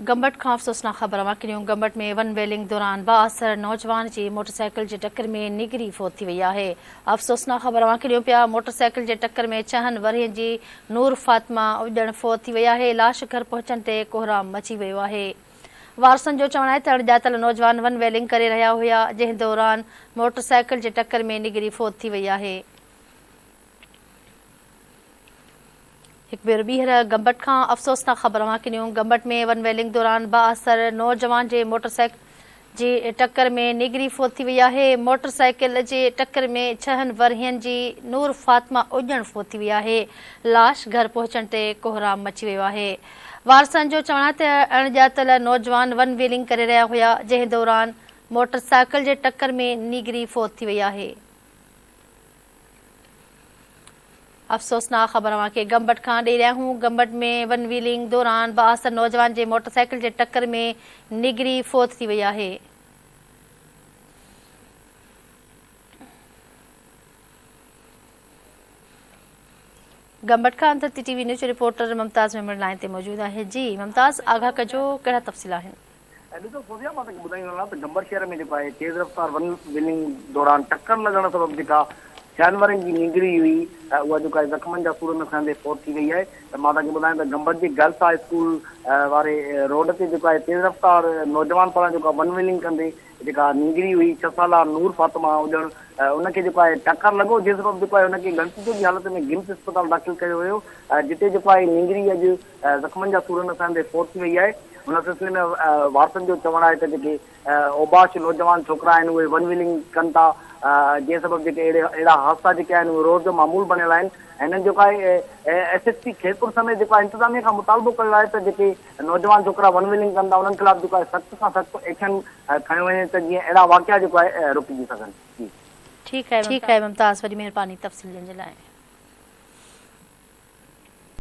गंबट खां अफ़सोसनाक ख़बर माकिरियूं। गंबट में वन वेलिंग दौरान बाअसर नौजवान जी मोटरसाइकिल जे टक्कर में निगरी फ़ौत थी वई आहे। अफ़सोसनाक ख़बर माकिरियूं पिया। मोटरसाइकिल जे टक्कर में 6 वरहनि जी नूर फातिमा उजण फ़ौत थी वई आहे। लाश घर पहुचण ते कोहराम मची वियो आहे। वारसनि जो चवणु आहे त अणॼातल नौजवान वन वेलिंग करे रहिया हुआ, जंहिं दौरान मोटरसाइकिल जे टक्कर में निगरी फ़ौत थी वई आहे। हिकु भेरो ॿीहर गंबट खां अफ़सोसनाक ख़बर माकिरियूं। गंबट में वन वेलिंग दौरान बाअसर नौजवान जे मोटरसाइकिल जी टक्कर में निगरी फ़ौत थी वई आहे। मोटरसाइकिल जे टक्कर में 6 वरहनि जी नूर फातिमा उजण फ़ौत थी वई आहे। लाश घर पहुचण ते कोहराम मची वियो आहे। वारसनि जो चवणु आहे त अणॼातल नौजवान वन वेलिंग करे रहिया हुआ, जंहिं दौरान मोटरसाइकिल जे टक्कर में निगरी फ़ौत थी वई आहे। अफ़सोसनाक ख़बर मां गंबट खां ॾेई रहिया आहियूं। गंबट में वन व्हीलिंग दौरान बाअसर नौजवान जे मोटरसाइकिल जे टक्कर में निगरी फ़ौत थी वई आहे। गंबट खां अंतर्ती TV news reporter Mumtaz Memon line ते मौजूद आहे। जी मुमताज़, आगाह कजो, कहिड़ा तफ़सील आहिनि? ॾिसो सोनिया, मां तव्हांखे ॿुधाईंदो त गंबट शहर में जेको आहे तेज़ रफ़्तार वन व्हीलिंग दौरान टक्कर लॻण सबबि जेका जानवरनि जी निगरी हुई, उहा जेको आहे ज़ख़्मनि जा सूर में खणंदे फ़ौत थी वई आहे। त मां तव्हांखे ॿुधायां त गंबट जी गर्ल्स हाई स्कूल वारे रोड ते जेको आहे तेज़ रफ़्तार नौजवान पारां जेको आहे वन व्हीलिंग कंदे जेका निगरी हुई 6 साला नूर फातिमा हुजण, उनखे जेको आहे टक्कर लॻो, जंहिं सबबि जेको आहे हुनखे गंसिजो जी हालत में गिम्स अस्पताल दाख़िल कयो वियो, जिते जेको आहे निगरी अॼु ज़ख़्मनि जा सूर में खणंदे फ़ौत थी वई आहे। हुन सिलसिले में वारसनि जो चवणु आहे त जेके ओबाश नौजवान छोकिरा आहिनि उहे वन व्हीलिंग कनि था, जंहिं सबबि जेके अहिड़ा हादसा जेके आहिनि उहे रोज़ जो मामूल बणियल आहिनि। हिननि जेको आहे SSP खेरपुर समेत जेको आहे इंतिज़ामिया खां मुतालबो कयो आहे त जेके नौजवान छोकिरा वन व्हीलिंग कनि था उन्हनि ख़िलाफ़ जेको आहे सख़्त सां सख़्त एक्शन खयो वञे त जीअं अहिड़ा वाक़िया जेको आहे रुकिजी सघनि। ठीकु आहे मुमताज़, वॾी महिरबानी तफ़सील ॾियण जे लाइ।